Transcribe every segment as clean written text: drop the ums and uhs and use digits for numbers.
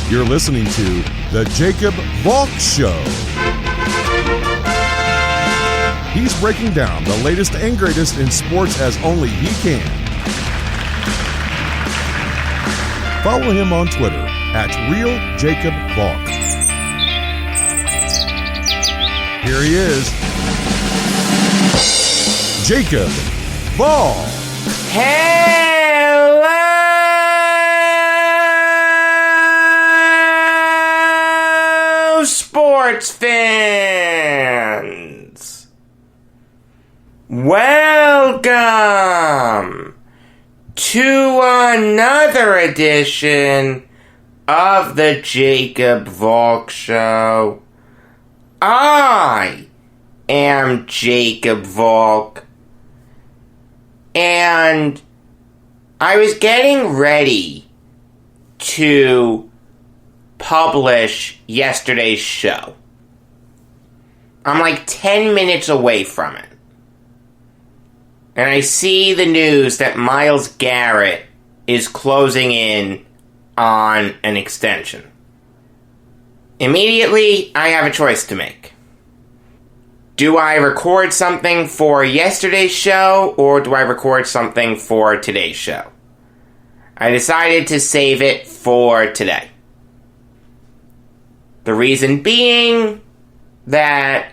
You're listening to The Jacob Valk Show. He's breaking down the latest and greatest in sports as only he can. Follow him on Twitter at RealJacobValk. Here he is, Jacob Valk. Hello, sports fans. Welcome to another edition of the Jacob Valk Show. I am Jacob Valk, and I was getting ready to publish yesterday's show. I'm like 10 minutes away from it. And I see the news that Myles Garrett is closing in on an extension. Immediately, I have a choice to make. Do I record something for yesterday's show, or do I record something for today's show? I decided to save it for today. The reason being that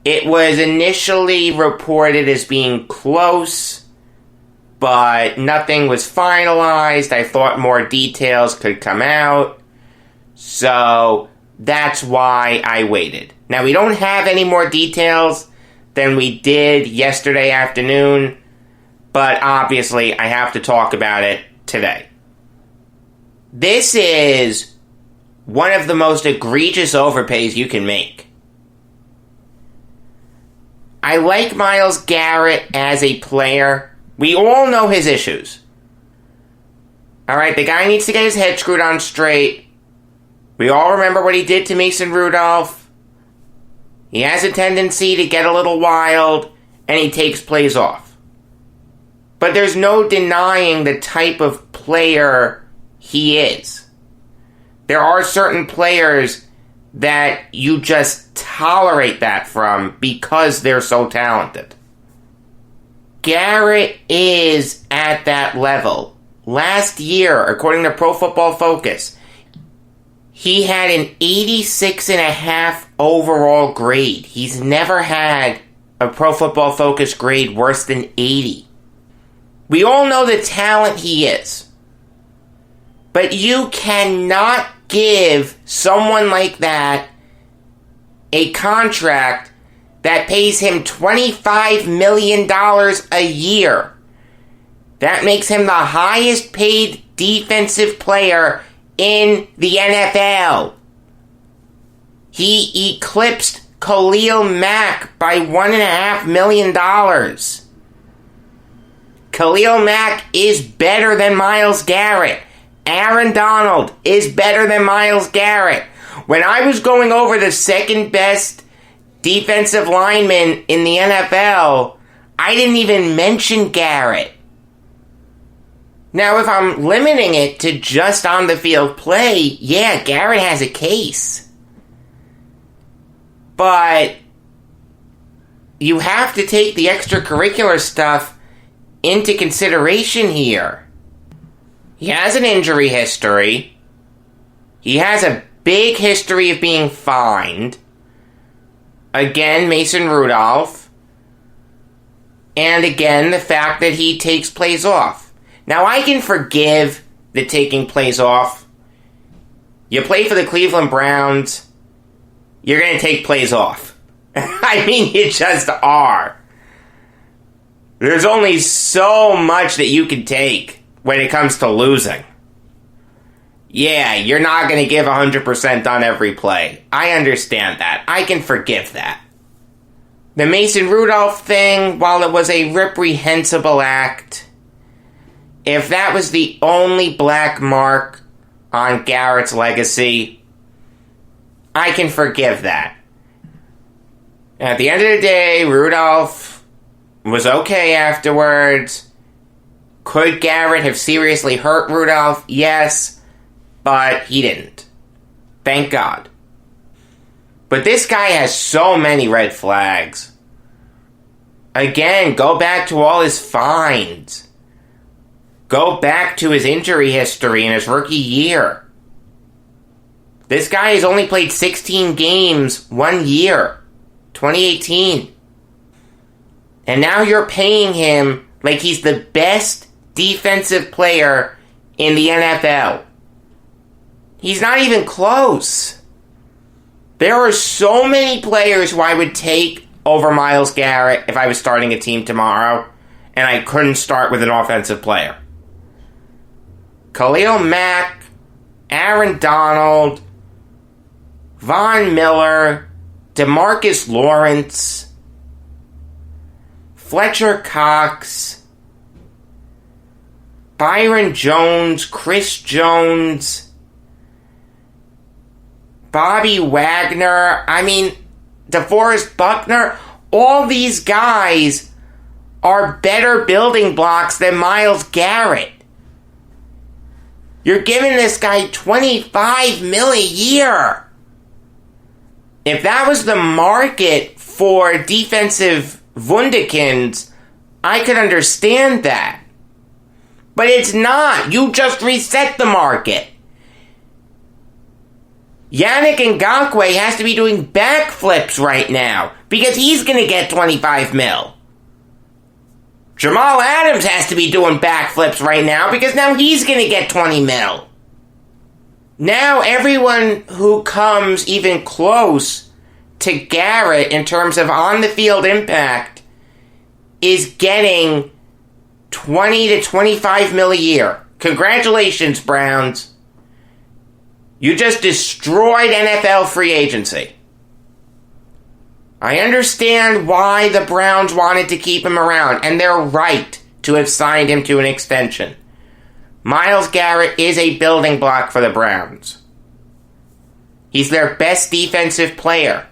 it was initially reported as being close, but nothing was finalized. I thought more details could come out, so that's why I waited. Now, we don't have any more details than we did yesterday afternoon, but obviously I have to talk about it today. This is one of the most egregious overpays you can make. I like Myles Garrett as a player. We all know his issues. Alright, the guy needs to get his head screwed on straight. We all remember what he did to Mason Rudolph. He has a tendency to get a little wild, and he takes plays off. But there's no denying the type of player he is. There are certain players that you just tolerate that from because they're so talented. Garrett is at that level. Last year, according to Pro Football Focus, he had an 86.5 overall grade. He's never had a Pro Football Focus grade worse than 80. We all know the talent he is. But you cannot give someone like that a contract that pays him $25 million a year. That makes him the highest paid defensive player in the NFL. He eclipsed Khalil Mack by $1.5 million. Khalil Mack is better than Myles Garrett. Aaron Donald is better than Myles Garrett. When I was going over the second best defensive lineman in the NFL, I didn't even mention Garrett. Now, if I'm limiting it to just on-the-field play, yeah, Garrett has a case. But you have to take the extracurricular stuff into consideration here. He has an injury history. He has a big history of being fined. Again, Mason Rudolph. And again, the fact that he takes plays off. Now, I can forgive the taking plays off. You play for the Cleveland Browns, you're going to take plays off. I mean, you just are. There's only so much that you can take when it comes to losing. Yeah, you're not going to give 100% on every play. I understand that. I can forgive that. The Mason Rudolph thing, while it was a reprehensible act, if that was the only black mark on Garrett's legacy, I can forgive that. At the end of the day, Rudolph was okay afterwards. Could Garrett have seriously hurt Rudolph? Yes. but he didn't. Thank God. But this guy has so many red flags. Again, go back to all his fines. Go back to his injury history in his rookie year. This guy has only played 16 games 1 year, 2018. And now you're paying him like he's the best defensive player in the NFL. He's not even close. There are so many players who I would take over Myles Garrett if I was starting a team tomorrow, and I couldn't start with an offensive player. Khalil Mack, Aaron Donald, Von Miller, DeMarcus Lawrence, Fletcher Cox, Byron Jones, Chris Jones, Bobby Wagner, DeForest Buckner. All these guys are better building blocks than Myles Garrett. You're giving this guy $25 million a year. If that was the market for defensive wunderkinds, I could understand that. But it's not. You just reset the market. Yannick Ngakoue has to be doing backflips right now because he's going to get $25 million. Jamal Adams has to be doing backflips right now because now he's going to get $20 million. Now everyone who comes even close to Garrett in terms of on-the-field impact is getting $20 to $25 million a year. Congratulations, Browns. You just destroyed NFL free agency. I understand why the Browns wanted to keep him around, and they're right to have signed him to an extension. Myles Garrett is a building block for the Browns. He's their best defensive player.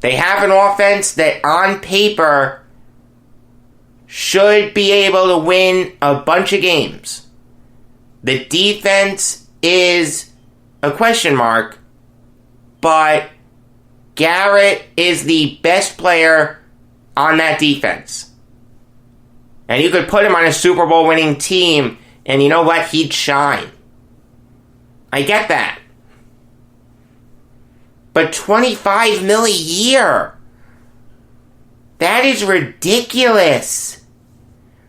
They have an offense that, on paper, should be able to win a bunch of games. The defense is a question mark, but Garrett is the best player on that defense. And you could put him on a Super Bowl winning team, and you know what? He'd shine. I get that. But $25 million a year, that is ridiculous.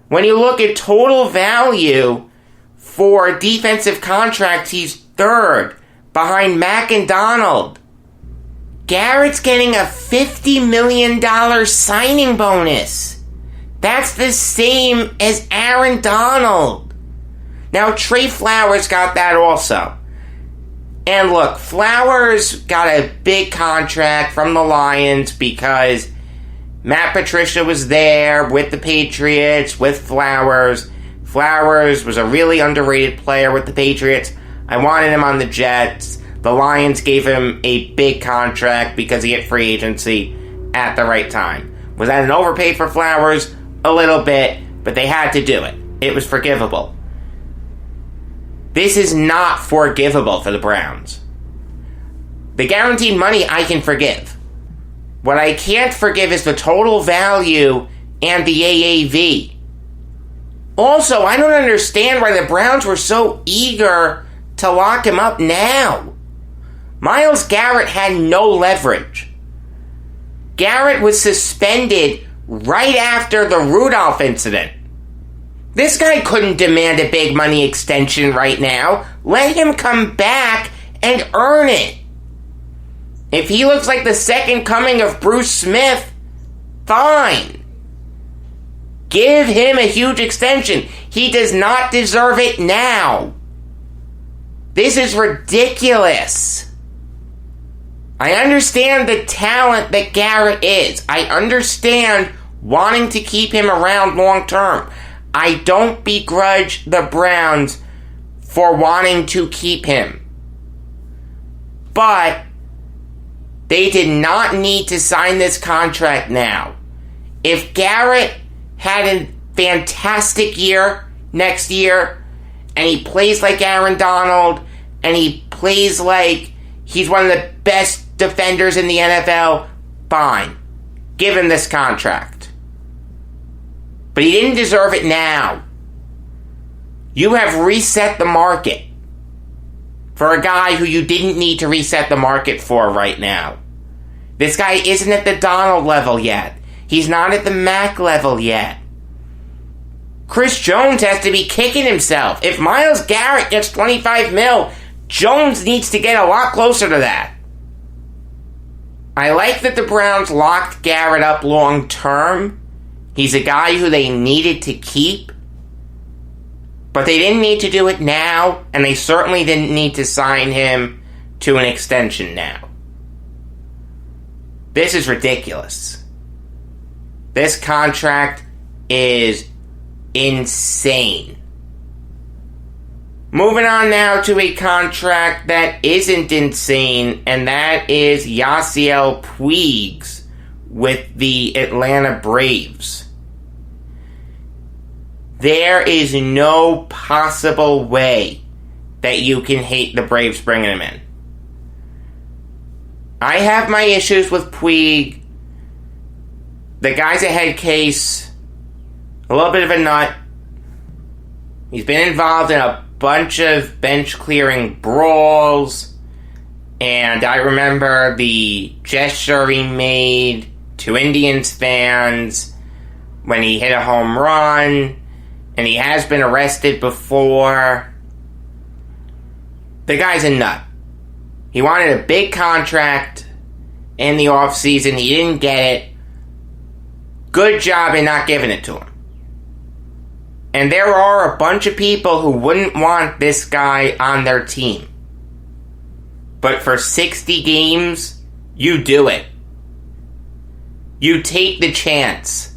When you look at total value for defensive contracts, he's third behind Mack and Donald. Garrett's getting a $50 million signing bonus. That's the same as Aaron Donald. Now, Trey Flowers got that also. And look, Flowers got a big contract from the Lions because Matt Patricia was there with the Patriots, with Flowers. Flowers was a really underrated player with the Patriots. I wanted him on the Jets. The Lions gave him a big contract because he hit free agency at the right time. Was that an overpay for Flowers? A little bit, but they had to do it. It was forgivable. This is not forgivable for the Browns. The guaranteed money I can forgive. What I can't forgive is the total value and the AAV. Also, I don't understand why the Browns were so eager to lock him up now. Myles Garrett had no leverage. Garrett was suspended right after the Rudolph incident. This guy couldn't demand a big money extension right now. Let him come back and earn it. If he looks like the second coming of Bruce Smith, fine. Give him a huge extension. He does not deserve it now. This is ridiculous. I understand the talent that Garrett is. I understand wanting to keep him around long term. I don't begrudge the Browns for wanting to keep him. But they did not need to sign this contract now. If Garrett had a fantastic year next year and he plays like Aaron Donald, and he plays like he's one of the best defenders in the NFL, fine. Give him this contract. But he didn't deserve it now. You have reset the market for a guy who you didn't need to reset the market for right now. This guy isn't at the Donald level yet. He's not at the Mac level yet. Chris Jones has to be kicking himself. If Myles Garrett gets $25 million, Jones needs to get a lot closer to that. I like that the Browns locked Garrett up long term. He's a guy who they needed to keep. But they didn't need to do it now, and they certainly didn't need to sign him to an extension now. This is ridiculous. This contract is insane. Moving on now to a contract that isn't insane, and that is Yasiel Puig's with the Atlanta Braves. There is no possible way that you can hate the Braves bringing him in. I have my issues with Puig. The guy's a head case, a little bit of a nut. He's been involved in a bunch of bench clearing brawls, and I remember the gesture he made to Indians fans when he hit a home run, and he has been arrested before. The guy's a nut. He wanted a big contract in the offseason. He didn't get it. Good job in not giving it to him. And there are a bunch of people who wouldn't want this guy on their team. But for 60 games, you do it. You take the chance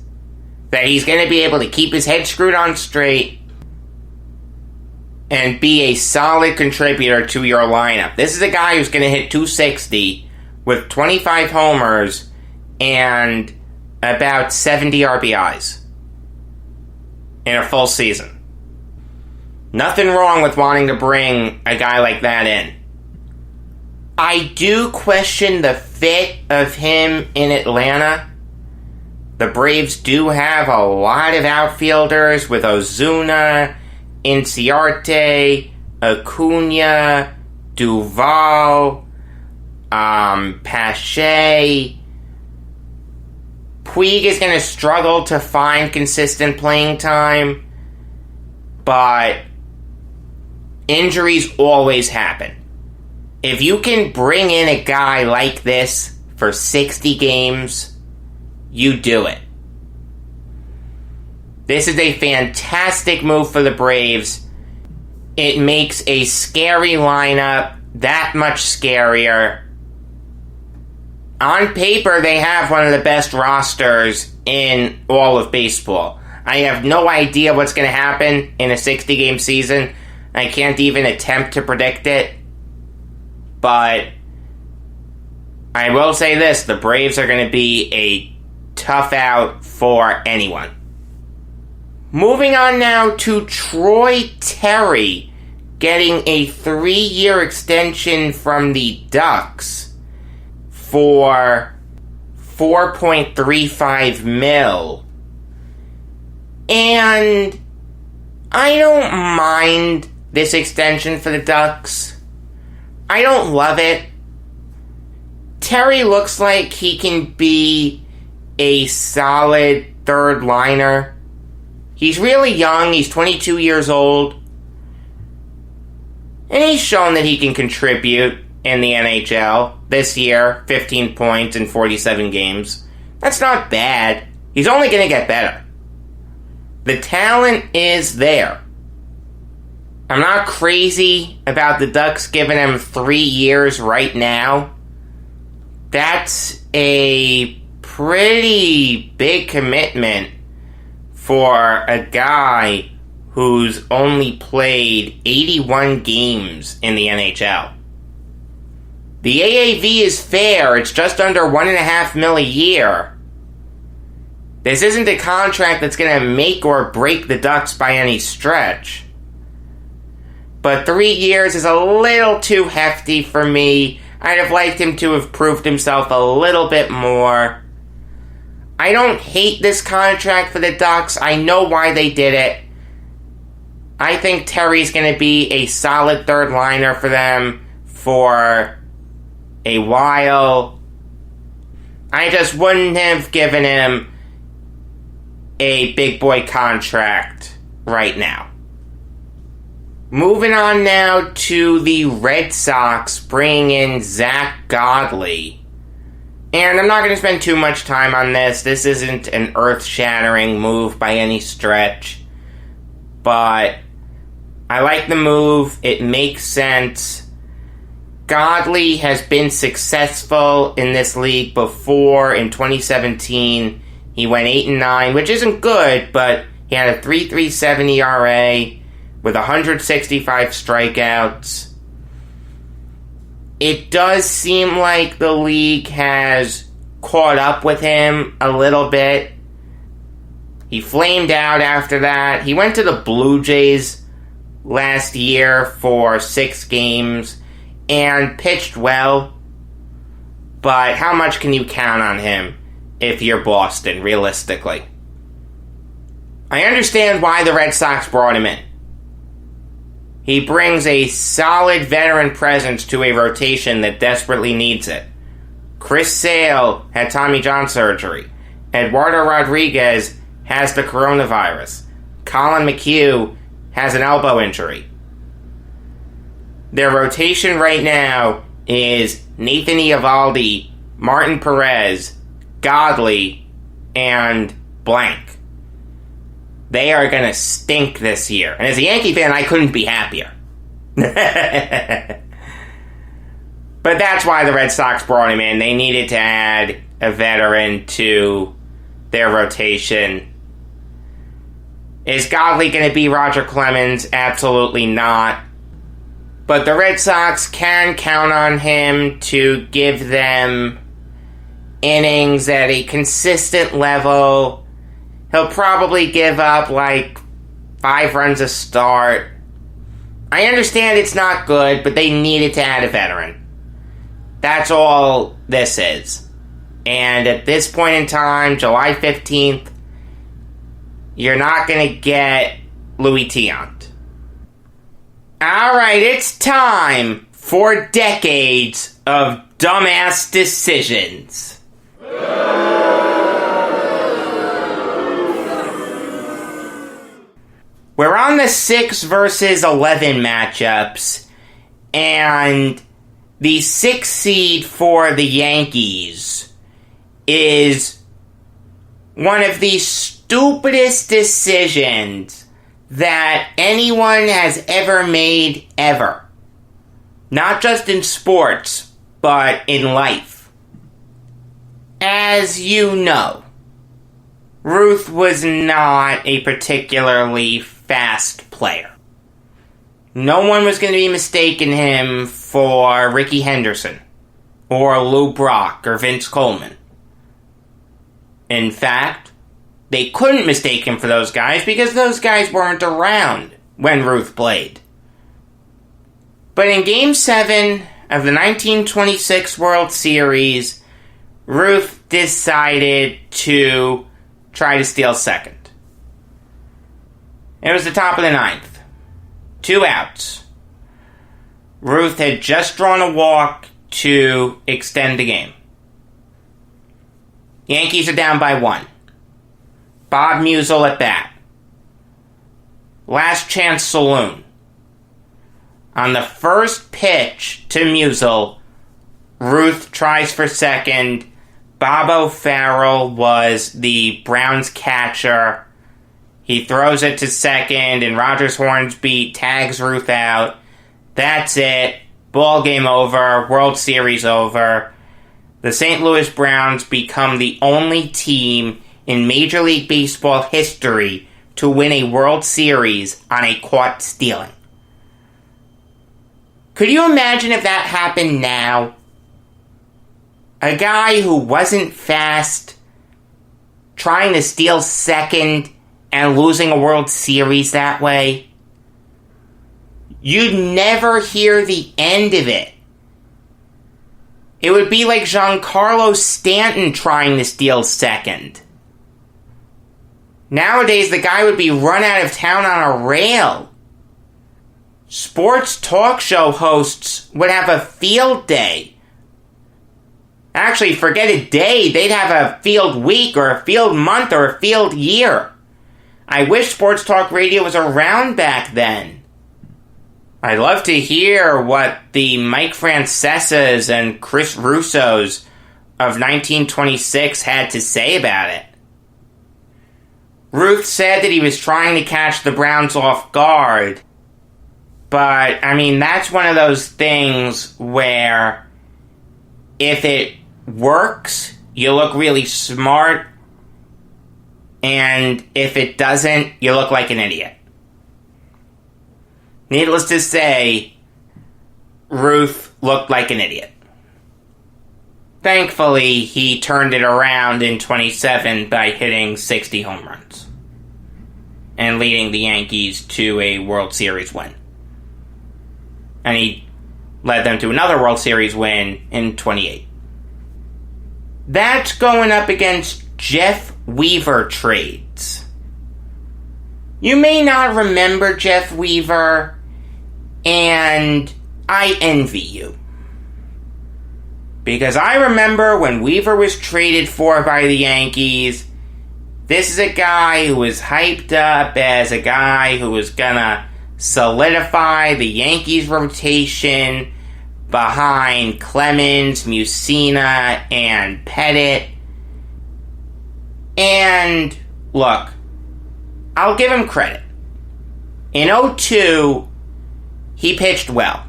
that he's going to be able to keep his head screwed on straight and be a solid contributor to your lineup. This is a guy who's going to hit 260 with 25 homers and about 70 RBIs in a full season. Nothing wrong with wanting to bring a guy like that in. I do question the fit of him in Atlanta. The Braves do have a lot of outfielders with Ozuna, Inciarte, Acuna, Duvall, Pache. Puig is going to struggle to find consistent playing time, but injuries always happen. If you can bring in a guy like this for 60 games, you do it. This is a fantastic move for the Braves. It makes a scary lineup that much scarier. On paper, they have one of the best rosters in all of baseball. I have no idea what's going to happen in a 60-game season. I can't even attempt to predict it. But I will say this, the Braves are going to be a tough out for anyone. Moving on now to Troy Terry getting a 3-year extension from the Ducks for $4.35 million. And I don't mind this extension for the Ducks. I don't love it. Terry looks like he can be a solid third liner. He's really young. He's 22 years old. And he's shown that he can contribute in the NHL. This year, 15 points in 47 games. That's not bad. He's only going to get better. The talent is there. I'm not crazy about the Ducks giving him 3 years right now. That's a pretty big commitment for a guy who's only played 81 games in the NHL. The AAV is fair. It's just under $1.5 million a year. This isn't a contract that's going to make or break the Ducks by any stretch. but 3 years is a little too hefty for me. I'd have liked him to have proved himself a little bit more. I don't hate this contract for the Ducks. I know why they did it. I think Terry's going to be a solid third liner for them for a while. I just wouldn't have given him a big boy contract right now. Moving on now to the Red Sox, bringing in Zach Godley. And I'm not going to spend too much time on this. This isn't an earth-shattering move by any stretch. But I like the move. It makes sense. Godley has been successful in this league before. In 2017, he went 8-9, which isn't good, but he had a 3.37 ERA with 165 strikeouts. It does seem like the league has caught up with him a little bit. He flamed out after that. He went to the Blue Jays last year for 6 games and pitched well. But how much can you count on him if you're Boston, realistically? I understand why the Red Sox brought him in. He brings a solid veteran presence to a rotation that desperately needs it. Chris Sale had Tommy John surgery. Eduardo Rodriguez has the coronavirus. Colin McHugh has an elbow injury. Their rotation right now is Nathan Eovaldi, Martin Perez, Godley, and blank. They are going to stink this year. And as a Yankee fan, I couldn't be happier. But that's why the Red Sox brought him in. They needed to add a veteran to their rotation. Is Godley going to be Roger Clemens? Absolutely not. But the Red Sox can count on him to give them innings at a consistent level. He'll probably give up like 5 runs a start. I understand it's not good, but they needed to add a veteran. That's all this is. And at this point in time, July 15th, you're not going to get Louis Tiant. Alright, it's time for decades of dumbass decisions. We're on the 6 versus 11 matchups, and the 6 seed for the Yankees is one of the stupidest decisions that anyone has ever made ever. Not just in sports, but in life. As you know, Ruth was not a particularly fast player. No one was going to be mistaking him for Ricky Henderson, or Lou Brock, or Vince Coleman. In fact, they couldn't mistake him for those guys because those guys weren't around when Ruth played. But in Game 7 of the 1926 World Series, Ruth decided to try to steal second. It was the top of the 9th. 2 outs. Ruth had just drawn a walk to extend the game. Yankees are down by 1. Bob Musial at bat. Last chance saloon. On the first pitch to Musial, Ruth tries for second. Bob O'Farrell was the Browns catcher. He throws it to second, and Rogers Hornsby tags Ruth out. That's it. Ball game over. World Series over. The St. Louis Browns become the only team in Major League Baseball history to win a World Series on a caught stealing. Could you imagine if that happened now? A guy who wasn't fast, trying to steal second, and losing a World Series that way? you'd never hear the end of it. It would be like Giancarlo Stanton trying to steal second. Nowadays, the guy would be run out of town on a rail. Sports talk show hosts would have a field day. Actually, forget a day, they'd have a field week or a field month or a field year. I wish sports talk radio was around back then. I'd love to hear what the Mike Francesas and Chris Russos of 1926 had to say about it. Ruth said that he was trying to catch the Browns off guard. But, I mean, that's one of those things where if it works, you look really smart. And if it doesn't, you look like an idiot. Needless to say, Ruth looked like an idiot. Thankfully, he turned it around in 27 by hitting 60 home runs and leading the Yankees to a World Series win. And he led them to another World Series win in 28. That's going up against Jeff Weaver trades. You may not remember Jeff Weaver, and I envy you. Because I remember when Weaver was traded for by the Yankees, this is a guy who was hyped up as a guy who was gonna solidify the Yankees rotation behind Clemens, Mussina, and Pettit. And, look, I'll give him credit. In 2002, he pitched well.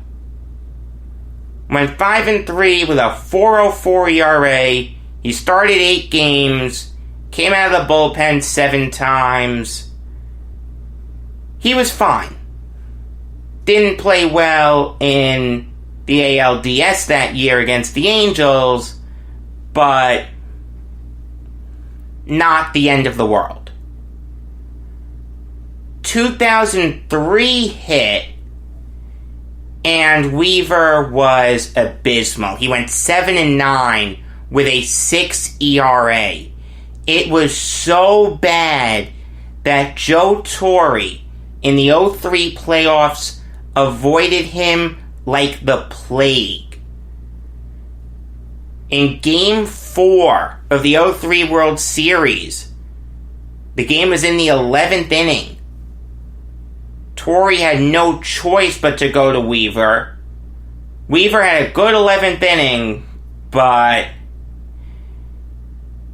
Went 5-3 with a 4.04 ERA. He started 8 games. Came out of the bullpen 7 times. He was fine. Didn't play well in the ALDS that year against the Angels, but not the end of the world. 2003 hit, and Weaver was abysmal. He went 7-9 with a 6 ERA. It was so bad that Joe Torre in the 03 playoffs avoided him like the plague. In Game 4 of the 03 World Series, the game was in the 11th inning. Torre had no choice but to go to Weaver. Weaver had a good 11th inning, but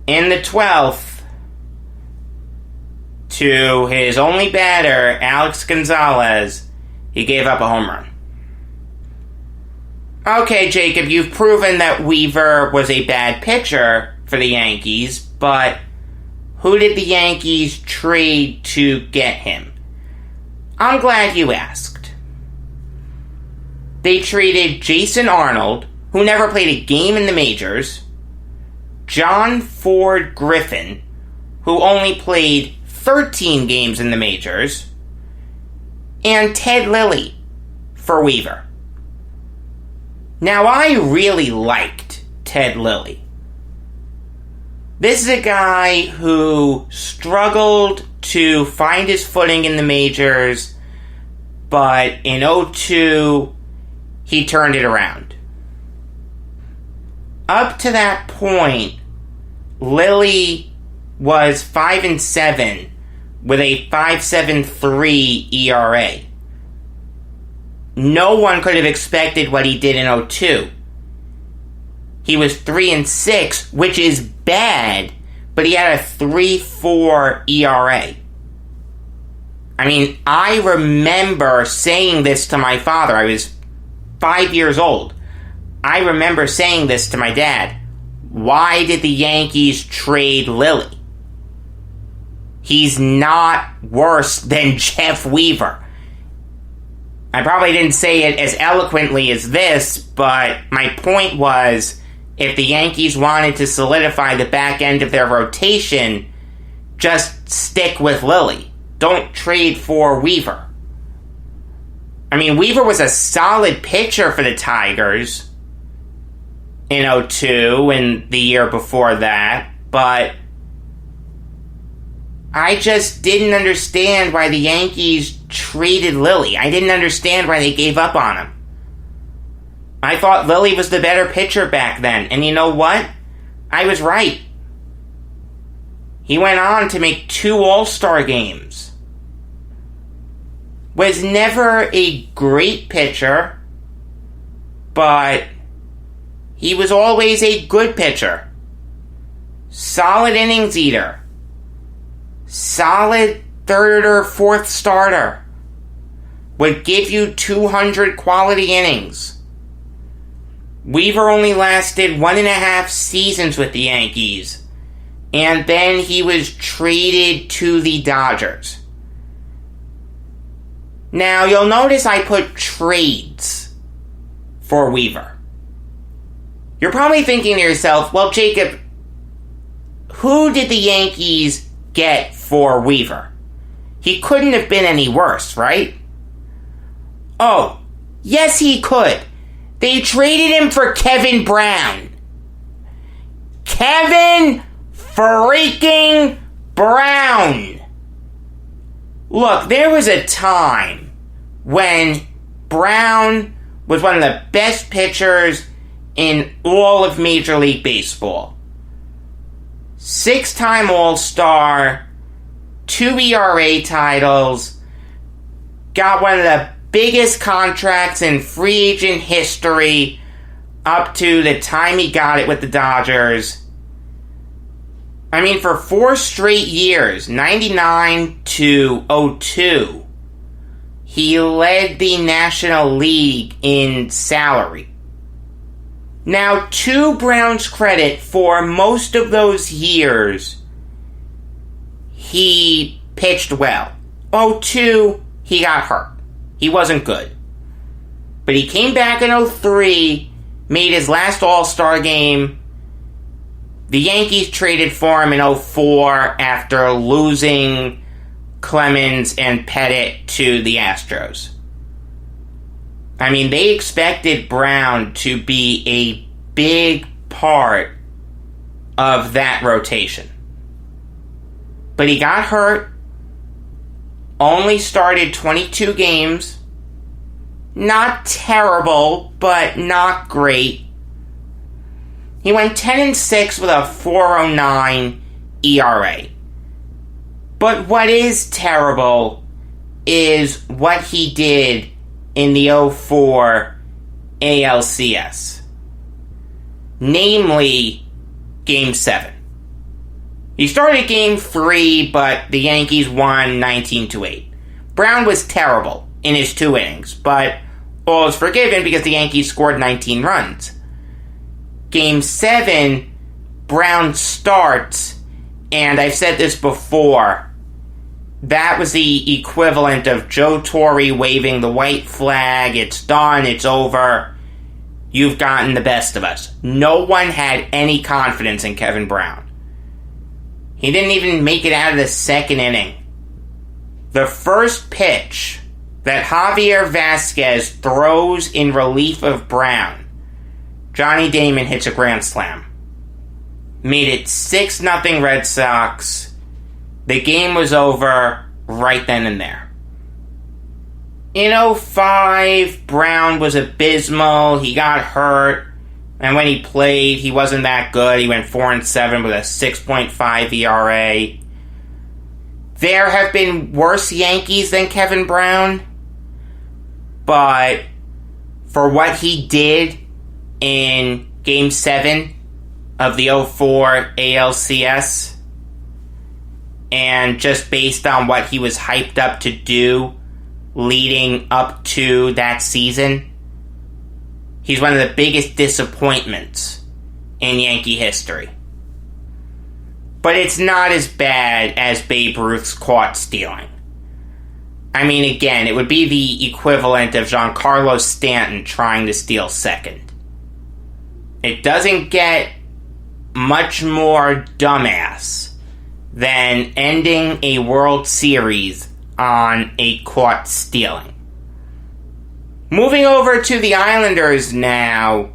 in the 12th, to his only batter, Alex Gonzalez, he gave up a home run. Okay, Jacob, you've proven that Weaver was a bad pitcher for the Yankees, but who did the Yankees trade to get him? I'm glad you asked. They traded Jason Arnold, who never played a game in the majors, John Ford Griffin, who only played 13 games in the majors, and Ted Lilly for Weaver. Now, I really liked Ted Lilly. This is a guy who struggled to find his footing in the majors, but in 2002, he turned it around. Up to that point, Lilly was 5-7 with a 5.73 ERA. No one could have expected what he did in 2002. He was 3-6, which is bad, but he had a 3.4 ERA. I mean, I remember saying this to my father. I was 5 years old. I remember saying this to my dad. Why did the Yankees trade Lilly? He's not worse than Jeff Weaver. I probably didn't say it as eloquently as this, but my point was, if the Yankees wanted to solidify the back end of their rotation, just stick with Lilly. Don't trade for Weaver. I mean, Weaver was a solid pitcher for the Tigers in 2002 and the year before that, but I just didn't understand why the Yankees traded Lilly. I didn't understand why they gave up on him. I thought Lilly was the better pitcher back then, and you know what? I was right. He went on to make 2 All-Star games. Was never a great pitcher, but he was always a good pitcher. Solid innings eater. Solid 3rd or 4th starter. Would give you 200 quality innings. Weaver only lasted 1.5 seasons with the Yankees, and then he was traded to the Dodgers. Now, you'll notice I put trades for Weaver. You're probably thinking to yourself, well, Jacob, who did the Yankees get for Weaver? He couldn't have been any worse, right? Oh, yes he could. They traded him for Kevin Brown. Kevin freaking Brown. Look, there was a time when Brown was one of the best pitchers in all of Major League Baseball. 6-time All-Star, 2 ERA titles, got one of the biggest contracts in free agent history up to the time he got it with the Dodgers. I mean, for 4 straight years, 99 to 2002, he led the National League in salary. Now, to Brown's credit, for most of those years, he pitched well. 2002, he got hurt. He wasn't good. But he came back in 2003, made his last All-Star game. The Yankees traded for him in 2004 after losing Clemens and Pettit to the Astros. I mean, they expected Brown to be a big part of that rotation. But he got hurt, only started 22 games. Not terrible, but not great. He went 10-6 with a 4.09 ERA. But what is terrible is what he did in the 2004 ALCS. Namely, Game 7. He started Game 3, but the Yankees won 19-8. Brown was terrible in his 2 innings, but all is forgiven because the Yankees scored 19 runs. Game 7, Brown starts, and I've said this before, that was the equivalent of Joe Torre waving the white flag. It's done, it's over, you've gotten the best of us. No one had any confidence in Kevin Brown. He didn't even make it out of the 2nd inning. The first pitch that Javier Vasquez throws in relief of Brown, Johnny Damon hits a grand slam. Made it 6-0 Red Sox. The game was over right then and there. In 2005, Brown was abysmal. He got hurt. And when he played, he wasn't that good. He went 4-7 with a 6.5 ERA. There have been worse Yankees than Kevin Brown. But for what he did in Game 7 of the 2004 ALCS, and just based on what he was hyped up to do leading up to that season, he's one of the biggest disappointments in Yankee history. But it's not as bad as Babe Ruth's caught stealing. I mean, again, it would be the equivalent of Giancarlo Stanton trying to steal second. It doesn't get much more dumbass than ending a World Series on a caught stealing. Moving over to the Islanders now,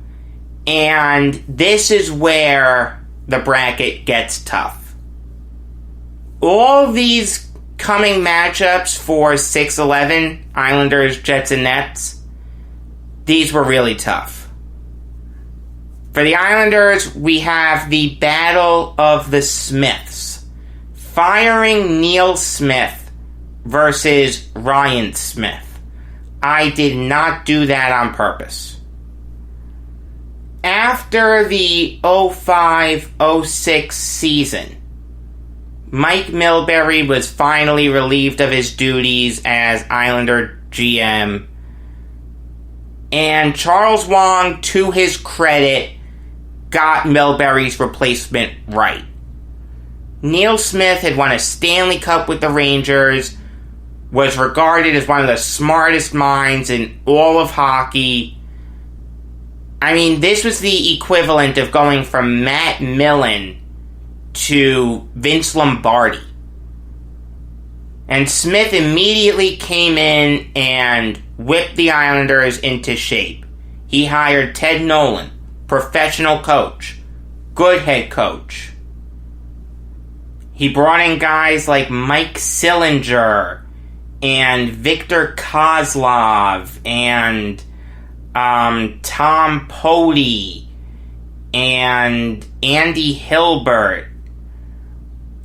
and this is where the bracket gets tough. All these coming matchups for 6-11, Islanders, Jets, and Nets, these were really tough. For the Islanders, we have the Battle of the Smiths. Firing Neil Smith versus Ryan Smith. I did not do that on purpose. After the 05-06 season, Mike Milbury was finally relieved of his duties as Islander GM, and Charles Wang, to his credit, got Milbury's replacement right. Neil Smith had won a Stanley Cup with the Rangers, was regarded as one of the smartest minds in all of hockey. I mean, this was the equivalent of going from Matt Millen to Vince Lombardi. And Smith immediately came in and whipped the Islanders into shape. He hired Ted Nolan, professional coach, good head coach. He brought in guys like Mike Sillinger and Victor Kozlov and Tom Pody and Andy Hilbert.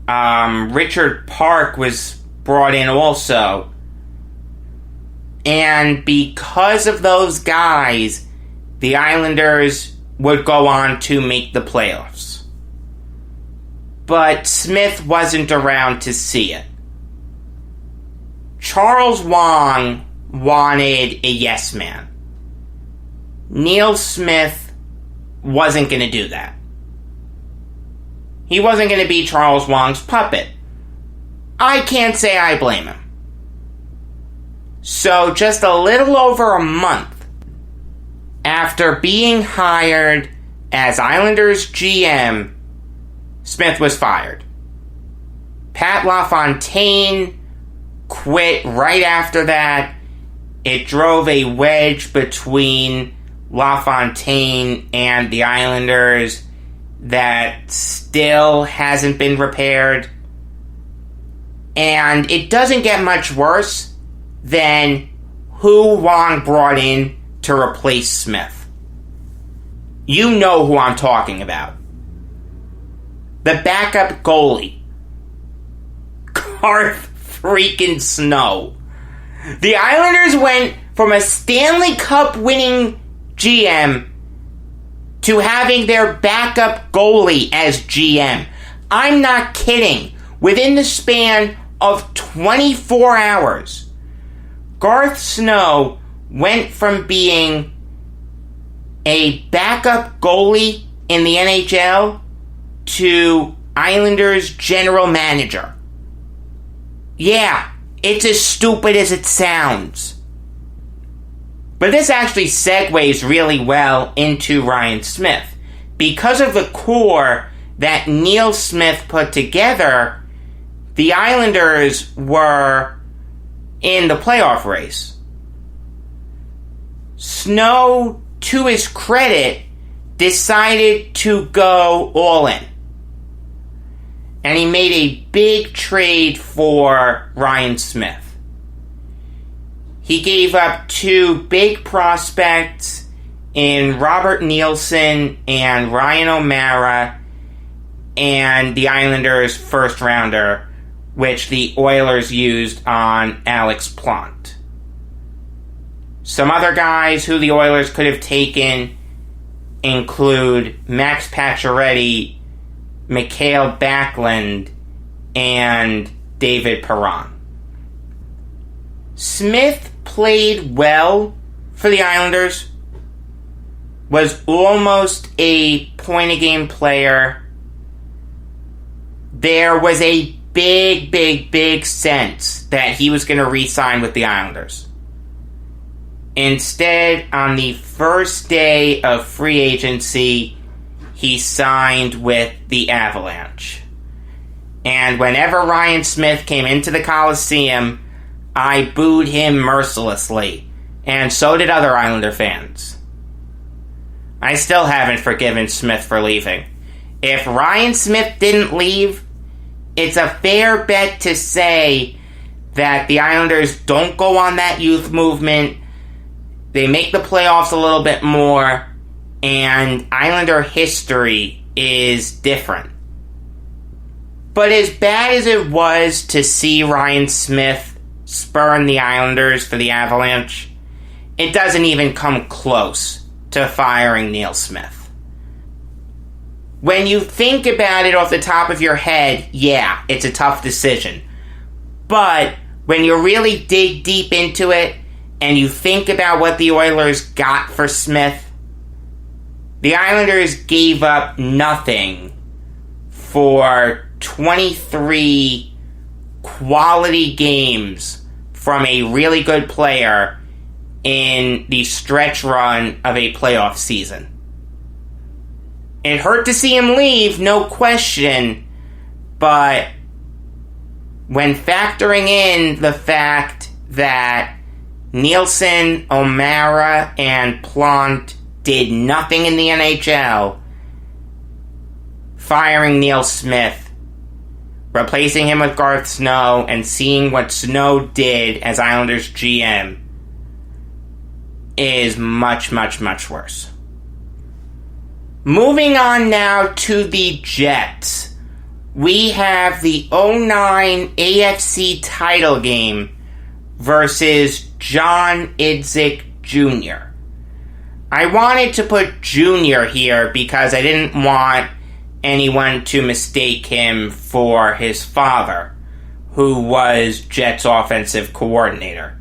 Richard Park was brought in also. And because of those guys, the Islanders would go on to make the playoffs. But Smith wasn't around to see it. Charles Wang wanted a yes man. Neil Smith wasn't going to do that. He wasn't going to be Charles Wang's puppet. I can't say I blame him. So just a little over a month after being hired as Islanders GM, Smith was fired. Pat LaFontaine quit right after that. It drove a wedge between LaFontaine and the Islanders that still hasn't been repaired. And it doesn't get much worse than who Wang brought in to replace Smith. You know who I'm talking about. The backup goalie. Garth freaking Snow. The Islanders went from a Stanley Cup winning GM to having their backup goalie as GM. I'm not kidding. Within the span of 24 hours, Garth Snow went from being a backup goalie in the NHL to Islanders general manager. Yeah, it's as stupid as it sounds. But this actually segues really well into Ryan Smith. Because of the core that Neil Smith put together, the Islanders were in the playoff race. Snow, to his credit, decided to go all in. And he made a big trade for Ryan Smith. He gave up two big prospects in Robert Nielsen and Ryan O'Mara, and the Islanders' first rounder, which the Oilers used on Alex Plant. Some other guys who the Oilers could have taken include Max Pacioretty, Mikhail Backlund, and David Perron. Smith played well for the Islanders, was almost a point-a-game player. There was a big sense that he was going to re-sign with the Islanders. Instead, on the first day of free agency, he signed with the Avalanche. And whenever Ryan Smith came into the Coliseum, I booed him mercilessly and so did other Islander fans. I still haven't forgiven Smith for leaving. If Ryan Smith didn't leave, it's a fair bet to say that the Islanders don't go on that youth movement. They make the playoffs a little bit more, and Islander history is different. But as bad as it was to see Ryan Smith spurn the Islanders for the Avalanche, it doesn't even come close to firing Neil Smith. When you think about it off the top of your head, yeah, it's a tough decision. But when you really dig deep into it, and you think about what the Oilers got for Smith, the Islanders gave up nothing for 23 quality games from a really good player in the stretch run of a playoff season. It hurt to see him leave, no question, but when factoring in the fact that Nielsen, O'Mara, and Plant did nothing in the NHL, firing Neil Smith, replacing him with Garth Snow, and seeing what Snow did as Islanders GM is much, much, much worse. Moving on now to the Jets. We have the 2009 AFC title game versus John Idzik Jr. I wanted to put Jr. here because I didn't want anyone to mistake him for his father, who was Jets offensive coordinator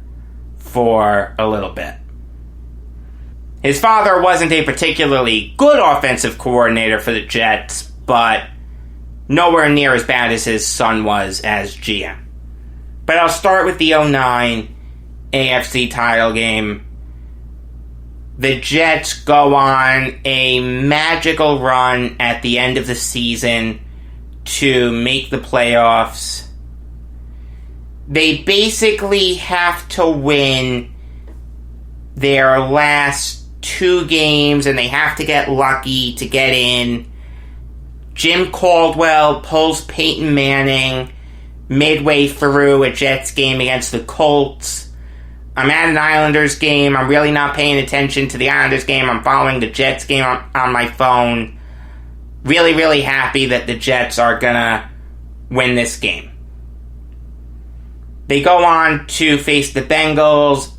for a little bit. His father wasn't a particularly good offensive coordinator for the Jets, but nowhere near as bad as his son was as GM. But I'll start with the 2009 AFC title game. The Jets go on a magical run at the end of the season to make the playoffs. They basically have to win their last 2 games, and they have to get lucky to get in. Jim Caldwell pulls Peyton Manning midway through a Jets game against the Colts. I'm at an Islanders game. I'm really not paying attention to the Islanders game. I'm following the Jets game on my phone. Really, really happy that the Jets are gonna win this game. They go on to face the Bengals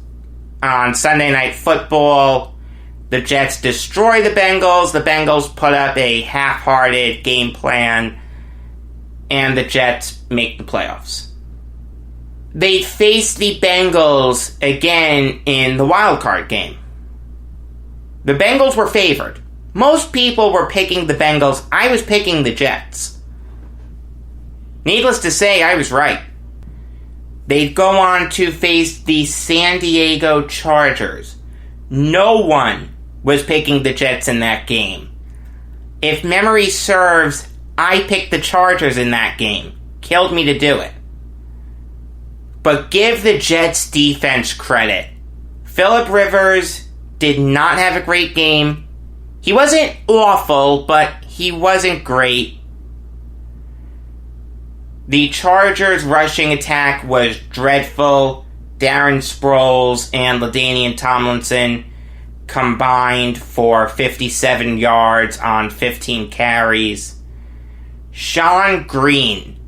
on Sunday Night Football. The Jets destroy the Bengals. The Bengals put up a half-hearted game plan, and the Jets make the playoffs. They face the Bengals again in the wildcard game. The Bengals were favored. Most people were picking the Bengals. I was picking the Jets. Needless to say, I was right. They'd go on to face the San Diego Chargers. No one was picking the Jets in that game. If memory serves, I picked the Chargers in that game. Killed me to do it. But give the Jets defense credit. Phillip Rivers did not have a great game. He wasn't awful, but he wasn't great. The Chargers' rushing attack was dreadful. Darren Sproles and LaDainian Tomlinson combined for 57 yards on 15 carries. Sean Green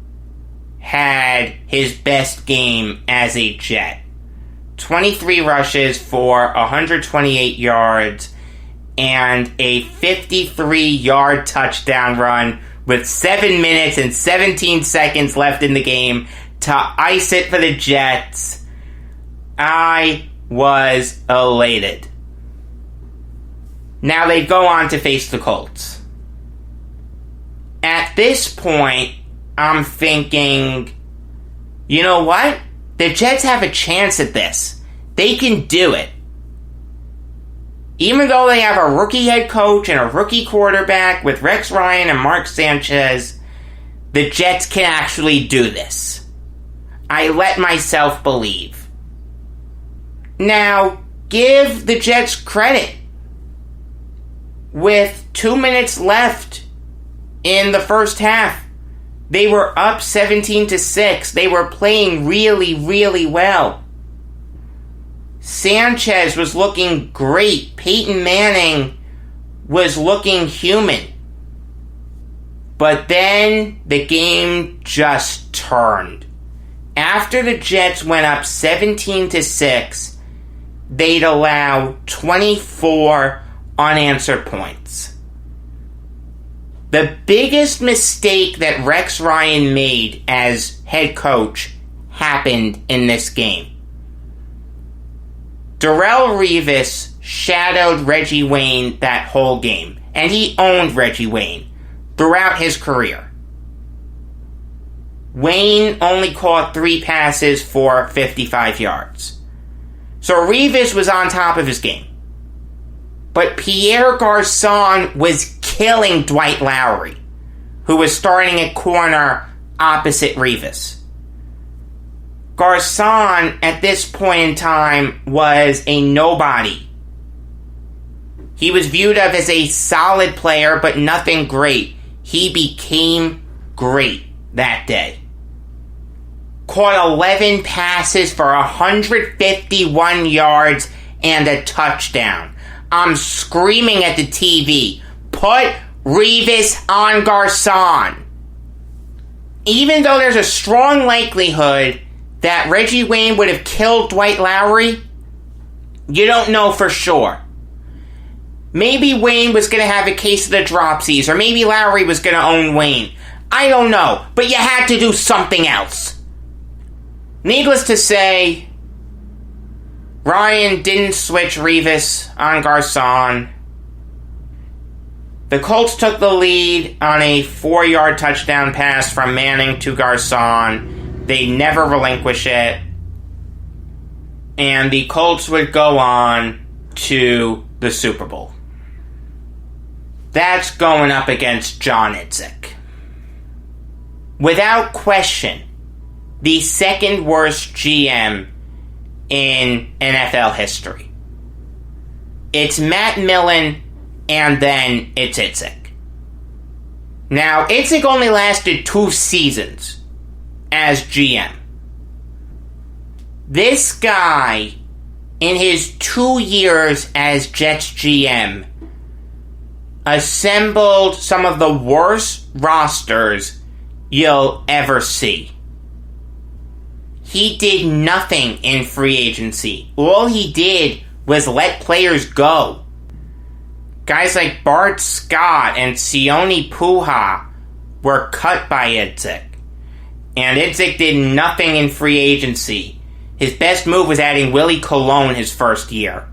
had his best game as a Jet. 23 rushes for 128 yards and a 53-yard touchdown run with 7 minutes and 17 seconds left in the game to ice it for the Jets. I was elated. Now they go on to face the Colts. At this point, I'm thinking, you know what? The Jets have a chance at this. They can do it. Even though they have a rookie head coach and a rookie quarterback with Rex Ryan and Mark Sanchez, the Jets can actually do this. I let myself believe. Now, give the Jets credit. With 2 minutes left in the first half, they were up 17-6. They were playing really, really well. Sanchez was looking great. Peyton Manning was looking human. But then the game just turned. After the Jets went up 17-6, they'd allow 24 unanswered points. The biggest mistake that Rex Ryan made as head coach happened in this game. Darrelle Revis shadowed Reggie Wayne that whole game, and he owned Reggie Wayne throughout his career. Wayne only caught 3 passes for 55 yards. So Revis was on top of his game. But Pierre Garçon was killing Dwight Lowry, who was starting at corner opposite Revis. Garçon, at this point in time, was a nobody. He was viewed of as a solid player, but nothing great. He became great that day. Caught 11 passes for 151 yards and a touchdown. I'm screaming at the TV, put Revis on Garçon. Even though there's a strong likelihood that Reggie Wayne would have killed Dwight Lowry, you don't know for sure. Maybe Wayne was going to have a case of the dropsies, or maybe Lowry was going to own Wayne. I don't know, but you had to do something else. Needless to say, Ryan didn't switch Revis on Garçon. The Colts took the lead on a 4-yard touchdown pass from Manning to Garçon. They never relinquish it. And the Colts would go on to the Super Bowl. That's going up against John Idzik. Without question, the second worst GM in NFL history. It's Matt Millen, and then it's Idzik. Now, Idzik only lasted 2 seasons as GM. This guy, in his 2 years as Jets GM, assembled some of the worst rosters you'll ever see. He did nothing in free agency. All he did was let players go. Guys like Bart Scott and Sione Puha were cut by Idzik. And Idzik did nothing in free agency. His best move was adding Willie Colon his first year.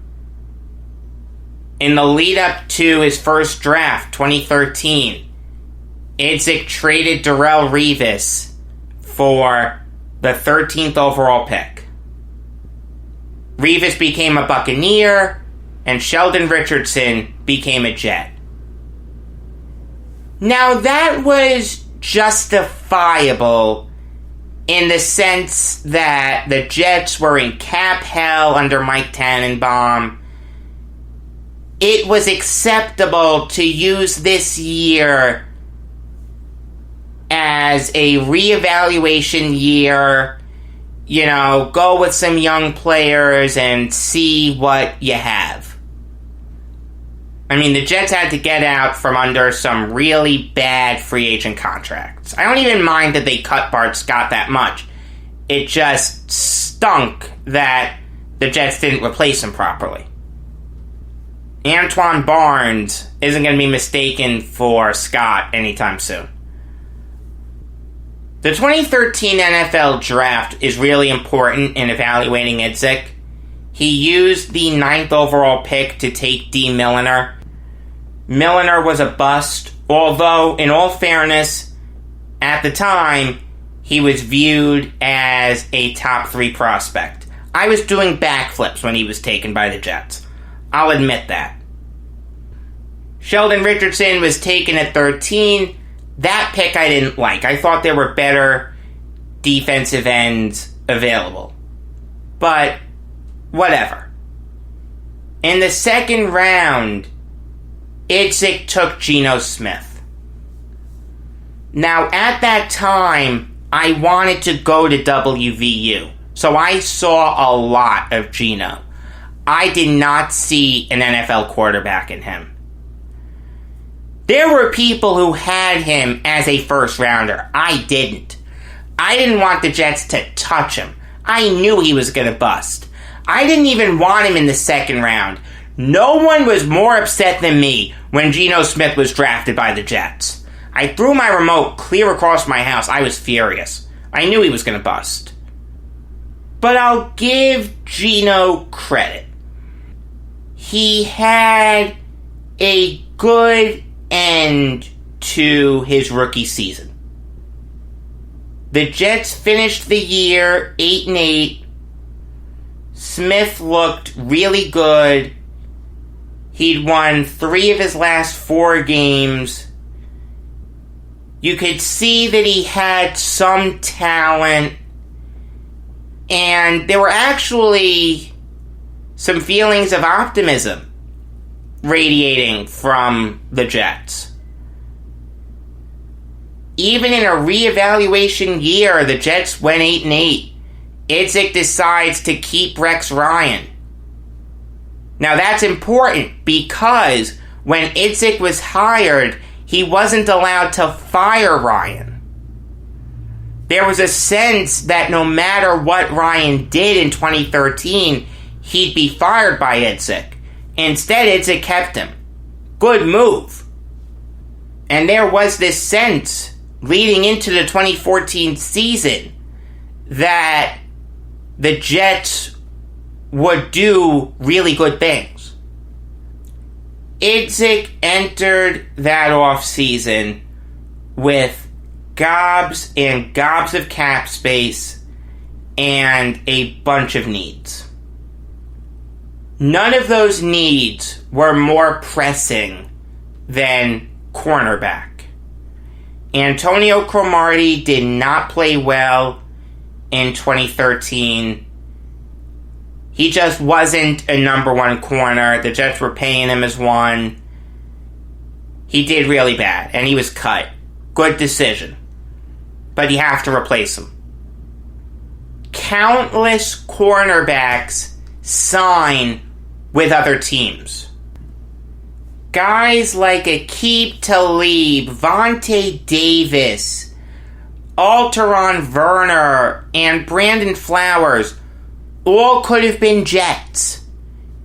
In the lead up to his first draft, 2013, Idzik traded Darrelle Revis for the 13th overall pick. Revis became a Buccaneer, and Sheldon Richardson became a Jet. Now that was justifiable in the sense that the Jets were in cap hell under Mike Tannenbaum. It was acceptable to use this year as a reevaluation year, go with some young players and see what you have. I mean, the Jets had to get out from under some really bad free agent contracts. I don't even mind that they cut Bart Scott that much. It just stunk that the Jets didn't replace him properly. Antoine Barnes isn't going to be mistaken for Scott anytime soon. The 2013 NFL Draft is really important in evaluating Idzik. He used the 9th overall pick to take D. Milliner. Milliner was a bust, although, in all fairness, at the time, he was viewed as a top 3 prospect. I was doing backflips when he was taken by the Jets. I'll admit that. Sheldon Richardson was taken at 13. That pick I didn't like. I thought there were better defensive ends available. But, whatever. In the second round, Idzik took Geno Smith. Now, at that time, I wanted to go to WVU, so I saw a lot of Geno. I did not see an NFL quarterback in him. There were people who had him as a first rounder. I didn't. I didn't want the Jets to touch him. I knew he was going to bust. I didn't even want him in the second round. No one was more upset than me when Geno Smith was drafted by the Jets. I threw my remote clear across my house. I was furious. I knew he was going to bust. But I'll give Geno credit. He had a good end to his rookie season. The Jets finished the year 8-8. Smith looked really good. He'd won 3 of his last 4 games. You could see that he had some talent. And there were actually some feelings of optimism radiating from the Jets. Even in a reevaluation year, the Jets went 8-8. Idzik decides to keep Rex Ryan. Now that's important because when Idzik was hired, he wasn't allowed to fire Ryan. There was a sense that no matter what Ryan did in 2013, he'd be fired by Idzik. Instead, Idzik kept him. Good move. And there was this sense leading into the 2014 season that the Jets would do really good things. Idzik entered that offseason with gobs and gobs of cap space and a bunch of needs. None of those needs were more pressing than cornerback. Antonio Cromartie did not play well in 2013. He just wasn't a number 1 corner. The Jets were paying him as one. He did really bad, and he was cut. Good decision. But you have to replace him. Countless cornerbacks sign with other teams. Guys like Aqib Talib, Vontae Davis, Alteron Werner, and Brandon Flowers all could have been Jets.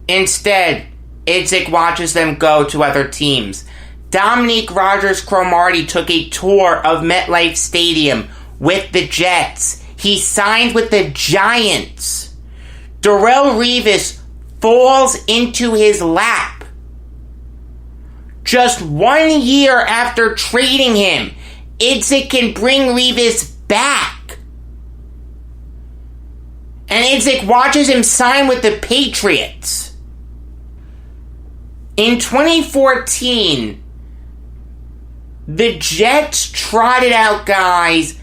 Instead, Idzik watches them go to other teams. Dominique Rodgers-Cromartie took a tour of MetLife Stadium with the Jets. He signed with the Giants. Darrelle Revis falls into his lap. Just 1 year after trading him, Idzik can bring Revis back. And Idzik watches him sign with the Patriots. In 2014, the Jets trotted out guys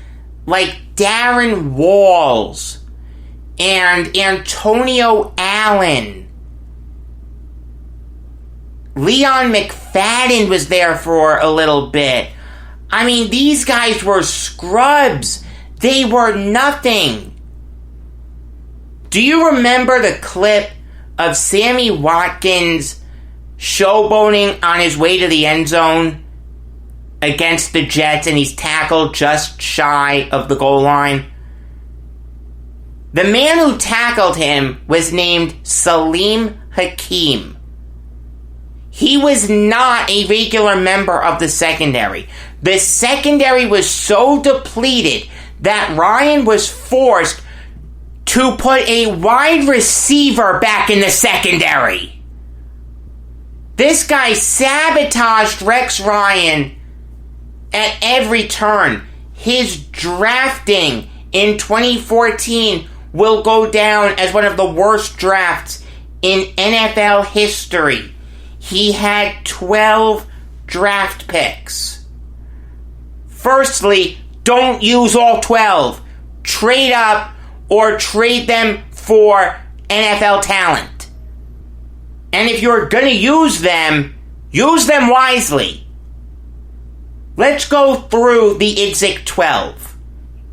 like Darren Walls and Antonio Allen. Leon McFadden was there for a little bit. I mean, these guys were scrubs. They were nothing. Do you remember the clip of Sammy Watkins showboating on his way to the end zone against the Jets, and he's tackled just shy of the goal line? The man who tackled him was named Salim Hakim. He was not a regular member of the secondary. The secondary was so depleted that Ryan was forced to put a wide receiver back in the secondary. This guy sabotaged Rex Ryan at every turn. His drafting in 2014 will go down as one of the worst drafts in NFL history. He had 12 draft picks. Firstly, don't use all 12. Trade up or trade them for NFL talent. And if you're gonna use them wisely. Let's go through the Idzik 12.